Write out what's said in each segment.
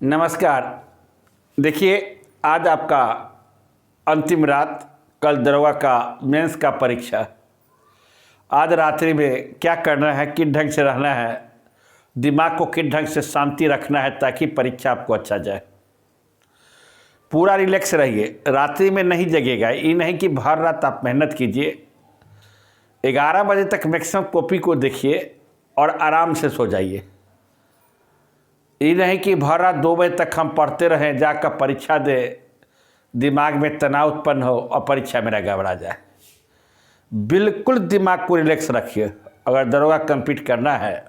नमस्कार। देखिए, आज आपका अंतिम रात, कल दरोगा का मेंस का परीक्षा। आज रात्रि में क्या करना है, किस ढंग से रहना है, दिमाग को किस ढंग से शांति रखना है ताकि परीक्षा आपको अच्छा जाए। पूरा रिलैक्स रहिए, रात्रि में नहीं जगेगा। ये नहीं कि भर रात आप मेहनत कीजिए। 11 बजे तक मैक्सिमम कॉपी को देखिए और आराम से सो जाइए। ये नहीं कि भर रात 2 बजे तक हम पढ़ते रहें, जाकर परीक्षा दे, दिमाग में तनाव उत्पन्न हो और परीक्षा मेरा गड़बड़ा जाए। बिल्कुल दिमाग को रिलैक्स रखिए। अगर दरोगा कंप्लीट करना है,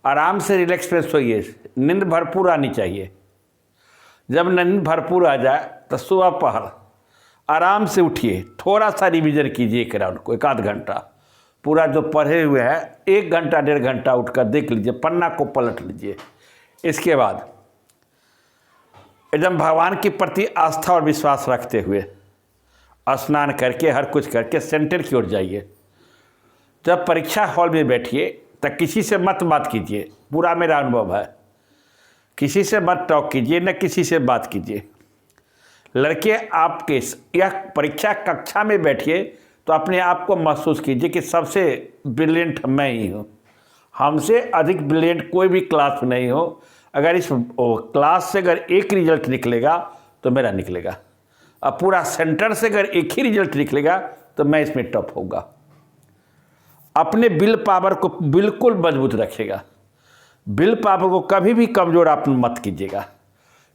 आराम से रिलैक्स में सोइए। नींद भरपूर आनी चाहिए। जब नींद भरपूर आ जाए तो सुबह पहर आराम से उठिए, थोड़ा सा रिवीजन कीजिए एक राउंड को, 1 आध घंटा। पूरा जो पढ़े हुए हैं 1 घंटा 1.5 घंटा उठकर देख लीजिए, पन्ना को पलट लीजिए। इसके बाद एकदम भगवान के प्रति आस्था और विश्वास रखते हुए स्नान करके, हर कुछ करके सेंटर की ओर जाइए। जब परीक्षा हॉल में बैठिए तो किसी से मत बात कीजिए। पूरा मेरा अनुभव है, किसी से मत टॉक कीजिए, न किसी से बात कीजिए। लड़के आपके यह परीक्षा कक्षा में बैठिए तो अपने आप को महसूस कीजिए कि सबसे ब्रिलियंट मैं ही हूँ। हमसे अधिक ब्रिलियंट कोई भी क्लास में नहीं हो। अगर इस क्लास से अगर एक रिजल्ट निकलेगा तो मेरा निकलेगा। अब पूरा सेंटर से अगर एक ही रिजल्ट निकलेगा तो मैं इसमें टॉप होऊंगा। अपने विल पावर को बिल्कुल मजबूत रखिएगा। विल पावर को कभी भी कमज़ोर आप मत कीजिएगा।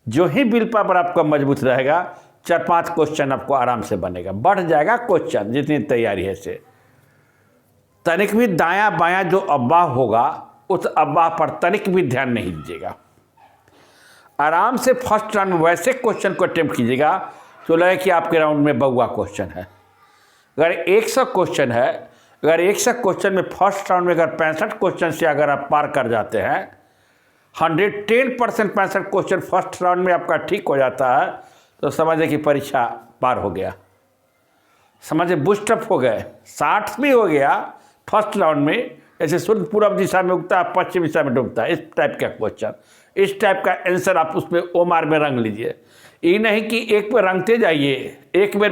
जो ही विल पावर आपका मजबूत रहेगा, 4-5 क्वेश्चन आपको आराम से बनेगा, बढ़ जाएगा क्वेश्चन जितनी तैयारी है से। तनिक भी दायां बायां जो अब्बाह होगा, उस अब्बाह पर तनिक भी ध्यान नहीं दीजिएगा। आराम से फर्स्ट राउंड में वैसे क्वेश्चन को अटेम्प्ट कीजिएगा तो लगे कि आपके राउंड में बउआ क्वेश्चन है। अगर 100 क्वेश्चन है, अगर 100 क्वेश्चन में फर्स्ट राउंड में अगर 65 क्वेश्चन से अगर आप पार कर जाते हैं, 110% 65 क्वेश्चन फर्स्ट राउंड में आपका ठीक हो जाता है, तो समझे कि परीक्षा पार हो गया। समझे बूस्टअप हो गए। 60 भी हो गया फर्स्ट राउंड में। जैसे सूर्य पूर्व दिशा में उगता है, पश्चिम दिशा में डूबता है, इस टाइप का क्वेश्चन, इस टाइप का आंसर आप उसमें ओमार में रंग लीजिए। ये नहीं कि एक बार रंगते जाइए, एक बार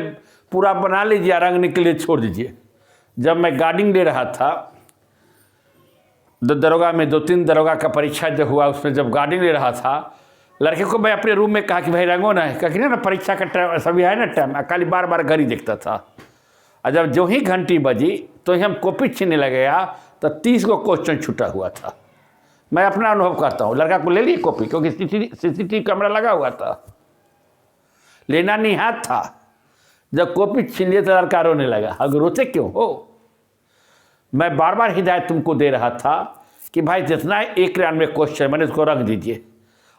पूरा बना लीजिए, रंगने के लिए छोड़ दीजिए। जब मैं गार्डिंग दे रहा था दरोगा में, 2-3 दरोगा का परीक्षा जब हुआ, उसमें जब गार्डिंग दे रहा था, लड़के को मैं अपने रूम में कहा कि भाई रंगो ना, कहा कि ना परीक्षा का टाइम सभी है ना टाइम। अकाली बार बार घड़ी देखता था। और जब जो ही घंटी बजी तो ही हम कॉपी छीनने लगेगा तो 30 को क्वेश्चन छूटा हुआ था। मैं अपना अनुभव करता हूँ। लड़का को ले ली कॉपी, क्योंकि सीसीटीवी कैमरा लगा हुआ था, लेना नहीं हाथ था। जब कॉपी छीन लिया तो लड़का रोने लगा। अगर रोते क्यों हो? मैं बार बार हिदायत तुमको दे रहा था कि भाई जितना 1 राउंड में क्वेश्चन मैंने उसको रख दीजिए,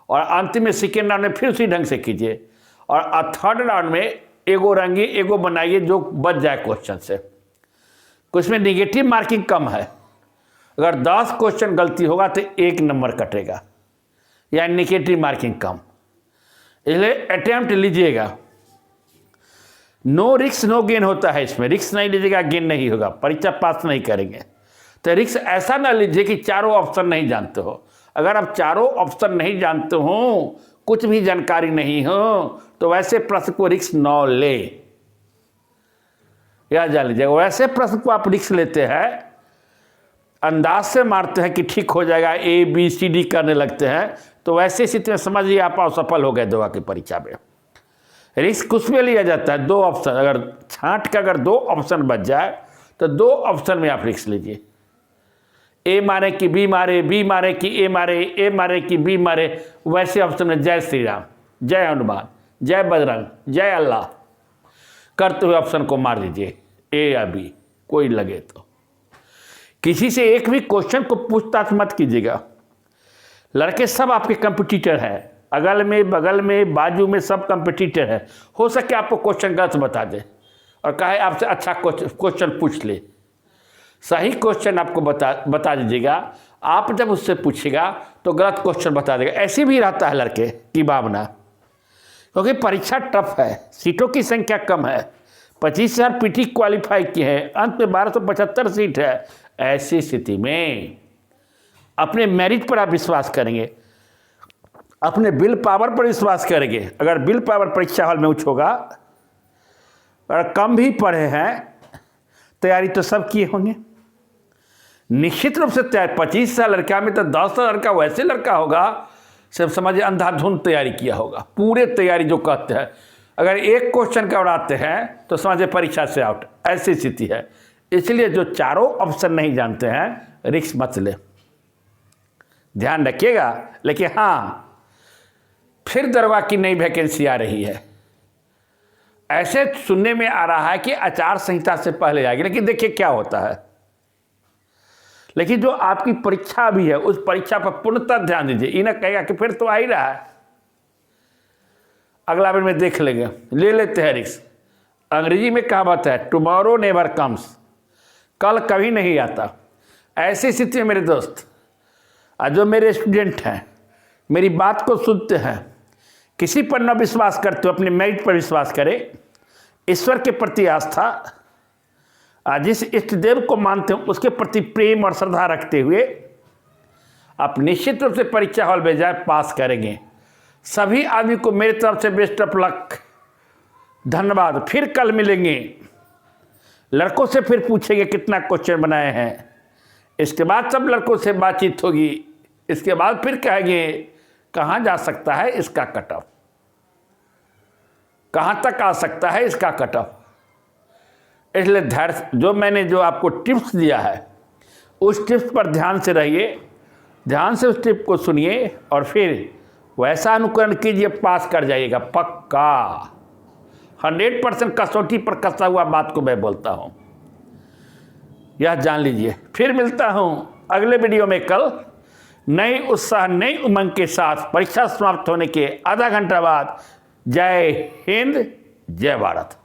और अंतिम में सेकेंड राउंड में फिर उसी ढंग से कीजिए, और थर्ड राउंड में एगो रंगिए, एगो बनाइए जो बच जाए क्वेश्चन से। कुछ में निगेटिव मार्किंग कम है। अगर 10 क्वेश्चन गलती होगा तो 1 नंबर कटेगा, या निगेटिव मार्किंग कम। इसलिए अटेम्प्ट लीजिएगा। नो रिस्क नो गेन होता है। इसमें रिस्क नहीं लीजिएगा, गेन नहीं होगा, परीक्षा पास नहीं करेंगे। तो रिस्क ऐसा ना लीजिए कि चारों ऑप्शन नहीं जानते हो। अगर आप चारों ऑप्शन नहीं जानते हो, कुछ भी जानकारी नहीं हो, तो वैसे प्रश्न को रिस्क न ले। याद जान लीजिएगा, वैसे प्रश्न को आप रिस्क लेते हैं, अंदाज से मारते हैं कि ठीक हो जाएगा, ABCD करने लगते हैं, तो वैसे स्थिति में समझिए आप असफल हो गए दवा की परीक्षा में। रिस्क उसमें लिया जाता है 2 ऑप्शन, अगर छांट का अगर 2 ऑप्शन बच जाए तो 2 ऑप्शन में आप रिस्क लीजिए। A मारे कि B मारे, B मारे कि A मारे, A मारे कि B मारे। वैसे ऑप्शन में जय श्री राम, जय हनुमान, जय बजरंग, जय अल्लाह करते हुए ऑप्शन को मार दीजिए, A या B कोई लगे तो। किसी से एक भी क्वेश्चन को पूछताछ मत कीजिएगा। लड़के सब आपके कंपटीटर हैं, अगल में बगल में बाजू में सब कंपटीटर है। हो सके आपको क्वेश्चन गलत बता दे और कहे आपसे अच्छा क्वेश्चन पूछ ले। सही क्वेश्चन आपको बता दीजिएगा। आप जब उससे पूछेगा तो गलत क्वेश्चन बता देगा। ऐसे भी रहता है लड़के की भावना, क्योंकि परीक्षा टफ है, सीटों की संख्या कम है। 25,000 PT क्वालिफाई की है, अंत में 1275 सीट है। ऐसी स्थिति में अपने मेरिट पर आप विश्वास करेंगे। अपने विल पावर पर विश्वास करेंगे। अगर विल पावर परीक्षा हॉल में उच्च होगा, अगर कम भी पढ़े हैं, तैयारी तो सब किए होंगे। निश्चित रूप से तैयारी 25 साल लड़का में तो 10 साल लड़का वैसे लड़का होगा, सब समझिए अंधाधुंध तैयारी किया होगा, पूरे तैयारी जो कहते हैं। अगर एक क्वेश्चन का उड़ाते हैं तो समझिए परीक्षा से आउट, ऐसी स्थिति है। इसलिए जो चारों ऑप्शन नहीं जानते हैं, रिस्क मत ले, ध्यान रखिएगा। लेकिन हाँ, फिर दरवा की नई वैकेंसी आ रही है, ऐसे सुनने में आ रहा है कि आचार संहिता से पहले आएगी। लेकिन देखिए क्या होता है। लेकिन जो आपकी परीक्षा भी है, उस परीक्षा पर पूर्णतः ध्यान दीजिए। इन्हें कहेगा कि फिर तो आ ही रहा है, अगला बार में देख लेंगे, ले लेते हैं रिस्क। अंग्रेजी में कहावत है, टुमारो नेवर कम्स, कल कभी नहीं आता। ऐसी स्थिति में मेरे दोस्त, आज जो मेरे स्टूडेंट हैं, मेरी बात को सुनते हैं, किसी पर न विश्वास करते हो, अपने मेरिट पर विश्वास करें। ईश्वर के प्रति आस्था, जिस इष्ट देव को मानते हो उसके प्रति प्रेम और श्रद्धा रखते हुए आप निश्चित रूप से परीक्षा हॉल में जाए, पास करेंगे। सभी आदमी को मेरी तरफ से बेस्ट ऑफ लक, धन्यवाद। फिर कल मिलेंगे, लड़कों से फिर पूछेंगे कितना क्वेश्चन बनाए हैं। इसके बाद सब लड़कों से बातचीत होगी। इसके बाद फिर कहेंगे कहाँ जा सकता है इसका कट ऑफ, कहाँ तक आ सकता है इसका कट ऑफ। इसलिए धैर्य, जो मैंने जो आपको टिप्स दिया है, उस टिप्स पर ध्यान से रहिए, ध्यान से उस टिप को सुनिए और फिर वैसा अनुकरण कीजिए, पास कर जाइएगा पक्का। 100% कसौटी पर कसा हुआ बात को मैं बोलता हूँ, यह जान लीजिए। फिर मिलता हूँ अगले वीडियो में कल, नई उत्साह नई उमंग के साथ, परीक्षा समाप्त होने के आधा घंटा बाद। जय हिंद, जय भारत।